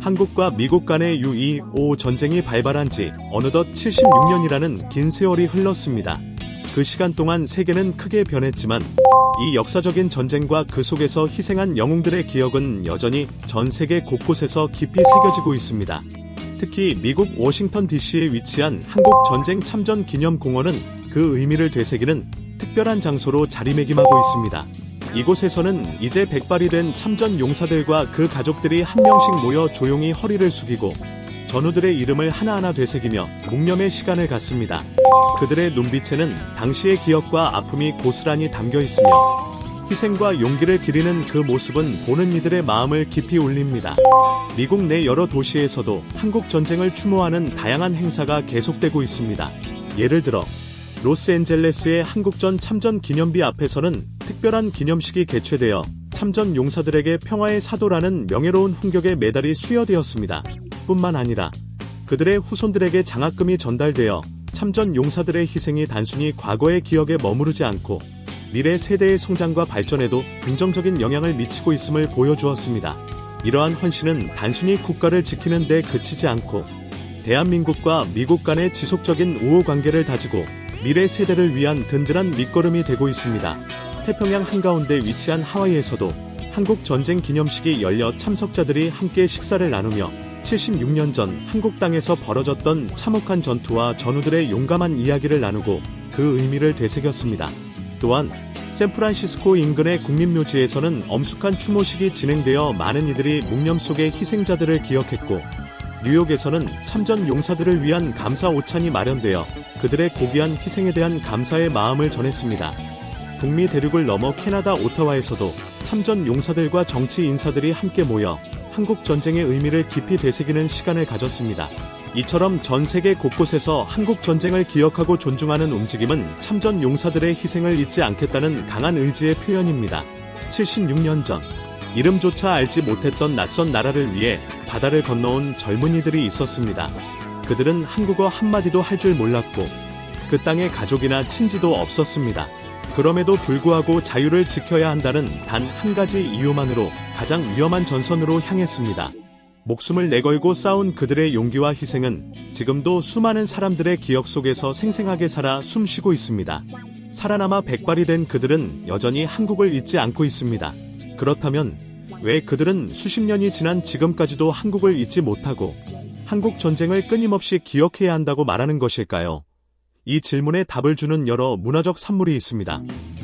한국과 미국 간의 U255 전쟁이 발발한 지 어느덧 76년이라는 긴 세월이 흘렀습니다. 그 시간 동안 세계는 크게 변했지만 이 역사적인 전쟁과 그 속에서 희생한 영웅들의 기억은 여전히 전 세계 곳곳에서 깊이 새겨지고 있습니다. 특히 미국 워싱턴 DC에 위치한 한국전쟁 참전 기념공원은 그 의미를 되새기는 특별한 장소로 자리매김하고 있습니다. 이곳에서는 이제 백발이 된 참전 용사들과 그 가족들이 한 명씩 모여 조용히 허리를 숙이고 전우들의 이름을 하나하나 되새기며 묵념의 시간을 갖습니다. 그들의 눈빛에는 당시의 기억과 아픔이 고스란히 담겨 있으며 희생과 용기를 기리는 그 모습은 보는 이들의 마음을 깊이 울립니다. 미국 내 여러 도시에서도 한국 전쟁을 추모하는 다양한 행사가 계속되고 있습니다. 예를 들어 로스앤젤레스의 한국전 참전 기념비 앞에서는 특별한 기념식이 개최되어 참전 용사들에게 평화의 사도라는 명예로운 훈격의 메달이 수여되었습니다. 뿐만 아니라 그들의 후손들에게 장학금이 전달되어 참전 용사들의 희생이 단순히 과거의 기억에 머무르지 않고 미래 세대의 성장과 발전에도 긍정적인 영향을 미치고 있음을 보여주었습니다. 이러한 헌신은 단순히 국가를 지키는 데 그치지 않고 대한민국과 미국 간의 지속적인 우호 관계를 다지고 미래 세대를 위한 든든한 밑거름이 되고 있습니다. 태평양 한가운데 위치한 하와이에서도 한국 전쟁 기념식이 열려 참석자들이 함께 식사를 나누며 76년 전 한국 땅에서 벌어졌던 참혹한 전투와 전우들의 용감한 이야기를 나누고 그 의미를 되새겼습니다. 또한 샌프란시스코 인근의 국립묘지에서는 엄숙한 추모식이 진행되어 많은 이들이 묵념 속의 희생자들을 기억했고 뉴욕에서는 참전 용사들을 위한 감사 오찬이 마련되어 그들의 고귀한 희생에 대한 감사의 마음을 전했습니다. 북미 대륙을 넘어 캐나다 오타와에서도 참전 용사들과 정치 인사들이 함께 모여 한국 전쟁의 의미를 깊이 되새기는 시간을 가졌습니다. 이처럼 전 세계 곳곳에서 한국 전쟁을 기억하고 존중하는 움직임은 참전 용사들의 희생을 잊지 않겠다는 강한 의지의 표현입니다. 76년 전 이름조차 알지 못했던 낯선 나라를 위해 바다를 건너온 젊은이들이 있었습니다. 그들은 한국어 한마디도 할 줄 몰랐고 그 땅에 가족이나 친지도 없었습니다. 그럼에도 불구하고 자유를 지켜야 한다는 단 한 가지 이유만으로 가장 위험한 전선으로 향했습니다. 목숨을 내걸고 싸운 그들의 용기와 희생은 지금도 수많은 사람들의 기억 속에서 생생하게 살아 숨쉬고 있습니다. 살아남아 백발이 된 그들은 여전히 한국을 잊지 않고 있습니다. 그렇다면 왜 그들은 수십 년이 지난 지금까지도 한국을 잊지 못하고 한국 전쟁을 끊임없이 기억해야 한다고 말하는 것일까요? 이 질문에 답을 주는 여러 문화적 산물이 있습니다.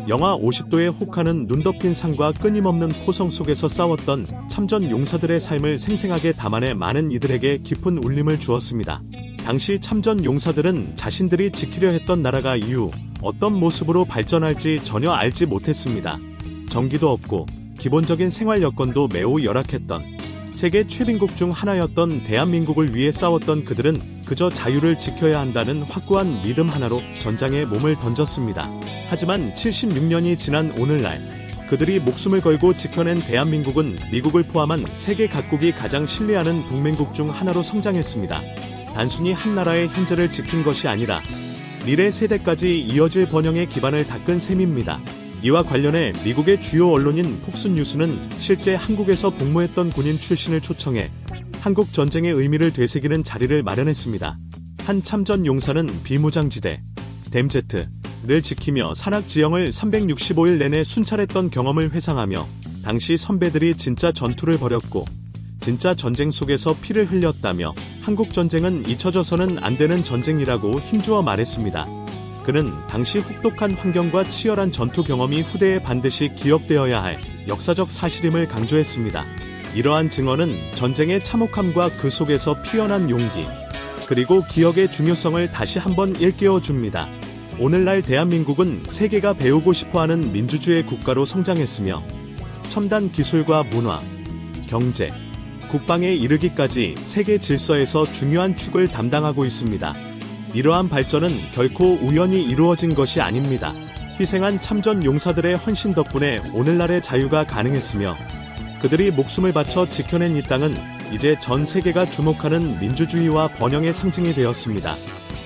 영하 50도의 혹하는 눈 덮인 산과 끊임없는 포성 속에서 싸웠던 참전 용사들의 삶을 생생하게 담아내 많은 이들에게 깊은 울림을 주었습니다. 당시 참전 용사들은 자신들이 지키려 했던 나라가 이후 어떤 모습으로 발전할지 전혀 알지 못했습니다. 전기도 없고 기본적인 생활 여건도 매우 열악했던 세계 최빈국 중 하나였던 대한민국을 위해 싸웠던 그들은 그저 자유를 지켜야 한다는 확고한 믿음 하나로 전장에 몸을 던졌습니다. 하지만 76년이 지난 오늘날 그들이 목숨을 걸고 지켜낸 대한민국은 미국을 포함한 세계 각국이 가장 신뢰하는 동맹국 중 하나로 성장했습니다. 단순히 한 나라의 현재를 지킨 것이 아니라 미래 세대까지 이어질 번영의 기반을 닦은 셈입니다. 이와 관련해 미국의 주요 언론인 폭스뉴스는 실제 한국에서 복무했던 군인 출신을 초청해 한국 전쟁의 의미를 되새기는 자리를 마련했습니다. 한 참전 용사는 비무장지대 댐제트를 지키며 산악 지형을 365일 내내 순찰했던 경험을 회상하며 당시 선배들이 진짜 전투를 벌였고 진짜 전쟁 속에서 피를 흘렸다며 한국 전쟁은 잊혀져서는 안 되는 전쟁이라고 힘주어 말했습니다. 그는 당시 혹독한 환경과 치열한 전투 경험이 후대에 반드시 기억되어야 할 역사적 사실임을 강조했습니다. 이러한 증언은 전쟁의 참혹함과 그 속에서 피어난 용기, 그리고 기억의 중요성을 다시 한번 일깨워줍니다. 오늘날 대한민국은 세계가 배우고 싶어하는 민주주의 국가로 성장했으며 첨단 기술과 문화, 경제, 국방에 이르기까지 세계 질서에서 중요한 축을 담당하고 있습니다. 이러한 발전은 결코 우연히 이루어진 것이 아닙니다. 희생한 참전 용사들의 헌신 덕분에 오늘날의 자유가 가능했으며 그들이 목숨을 바쳐 지켜낸 이 땅은 이제 전 세계가 주목하는 민주주의와 번영의 상징이 되었습니다.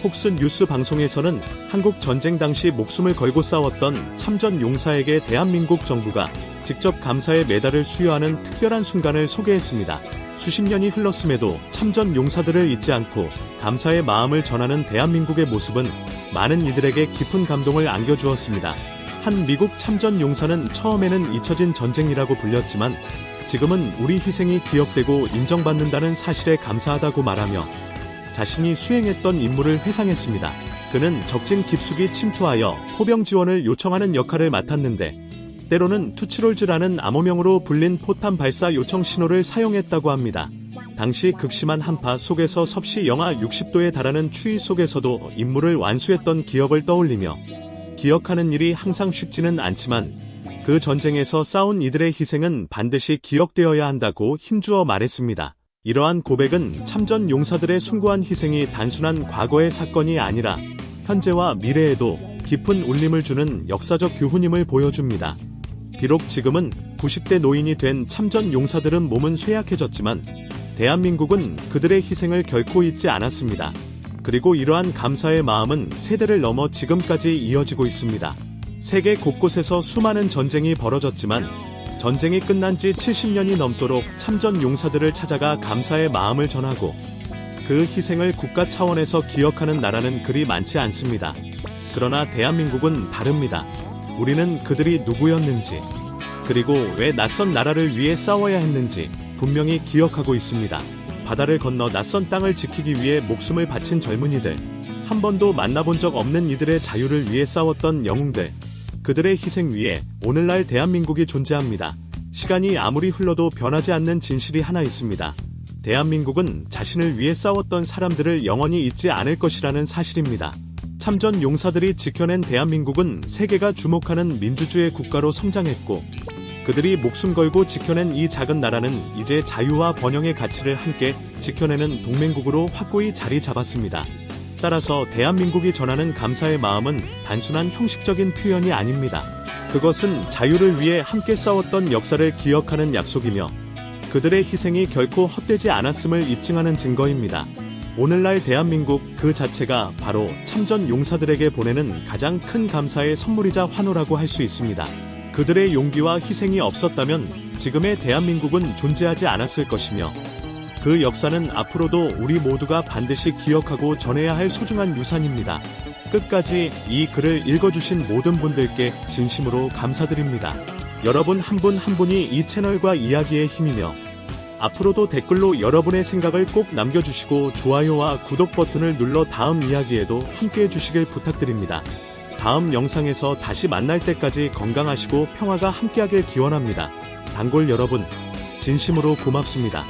폭스 뉴스 방송에서는 한국 전쟁 당시 목숨을 걸고 싸웠던 참전 용사에게 대한민국 정부가 직접 감사의 메달을 수여하는 특별한 순간을 소개했습니다. 수십 년이 흘렀음에도 참전 용사들을 잊지 않고 감사의 마음을 전하는 대한민국의 모습은 많은 이들에게 깊은 감동을 안겨주었습니다. 한 미국 참전 용사는 처음에는 잊혀진 전쟁이라고 불렸지만 지금은 우리 희생이 기억되고 인정받는다는 사실에 감사하다고 말하며 자신이 수행했던 임무를 회상했습니다. 그는 적진 깊숙이 침투하여 포병 지원을 요청하는 역할을 맡았는데 때로는 투치롤즈라는 암호명으로 불린 포탄 발사 요청 신호를 사용했다고 합니다. 당시 극심한 한파 속에서 섭씨 영하 60도에 달하는 추위 속에서도 임무를 완수했던 기억을 떠올리며 기억하는 일이 항상 쉽지는 않지만 그 전쟁에서 싸운 이들의 희생은 반드시 기억되어야 한다고 힘주어 말했습니다. 이러한 고백은 참전 용사들의 숭고한 희생이 단순한 과거의 사건이 아니라 현재와 미래에도 깊은 울림을 주는 역사적 교훈임을 보여줍니다. 비록 지금은 90대 노인이 된 참전 용사들은 몸은 쇠약해졌지만 대한민국은 그들의 희생을 결코 잊지 않았습니다. 그리고 이러한 감사의 마음은 세대를 넘어 지금까지 이어지고 있습니다. 세계 곳곳에서 수많은 전쟁이 벌어졌지만 전쟁이 끝난 지 70년이 넘도록 참전 용사들을 찾아가 감사의 마음을 전하고 그 희생을 국가 차원에서 기억하는 나라는 그리 많지 않습니다. 그러나 대한민국은 다릅니다. 우리는 그들이 누구였는지, 그리고 왜 낯선 나라를 위해 싸워야 했는지 분명히 기억하고 있습니다. 바다를 건너 낯선 땅을 지키기 위해 목숨을 바친 젊은이들, 한 번도 만나본 적 없는 이들의 자유를 위해 싸웠던 영웅들, 그들의 희생 위에 오늘날 대한민국이 존재합니다. 시간이 아무리 흘러도 변하지 않는 진실이 하나 있습니다. 대한민국은 자신을 위해 싸웠던 사람들을 영원히 잊지 않을 것이라는 사실입니다. 참전 용사들이 지켜낸 대한민국은 세계가 주목하는 민주주의 국가로 성장했고 그들이 목숨 걸고 지켜낸 이 작은 나라는 이제 자유와 번영의 가치를 함께 지켜내는 동맹국으로 확고히 자리 잡았습니다. 따라서 대한민국이 전하는 감사의 마음은 단순한 형식적인 표현이 아닙니다. 그것은 자유를 위해 함께 싸웠던 역사를 기억하는 약속이며 그들의 희생이 결코 헛되지 않았음을 입증하는 증거입니다. 오늘날 대한민국 그 자체가 바로 참전 용사들에게 보내는 가장 큰 감사의 선물이자 환호라고 할 수 있습니다. 그들의 용기와 희생이 없었다면 지금의 대한민국은 존재하지 않았을 것이며 그 역사는 앞으로도 우리 모두가 반드시 기억하고 전해야 할 소중한 유산입니다. 끝까지 이 글을 읽어주신 모든 분들께 진심으로 감사드립니다. 여러분 한 분 한 분이 이 채널과 이야기의 힘이며 앞으로도 댓글로 여러분의 생각을 꼭 남겨주시고 좋아요와 구독 버튼을 눌러 다음 이야기에도 함께해 주시길 부탁드립니다. 다음 영상에서 다시 만날 때까지 건강하시고 평화가 함께하길 기원합니다. 단골 여러분, 진심으로 고맙습니다.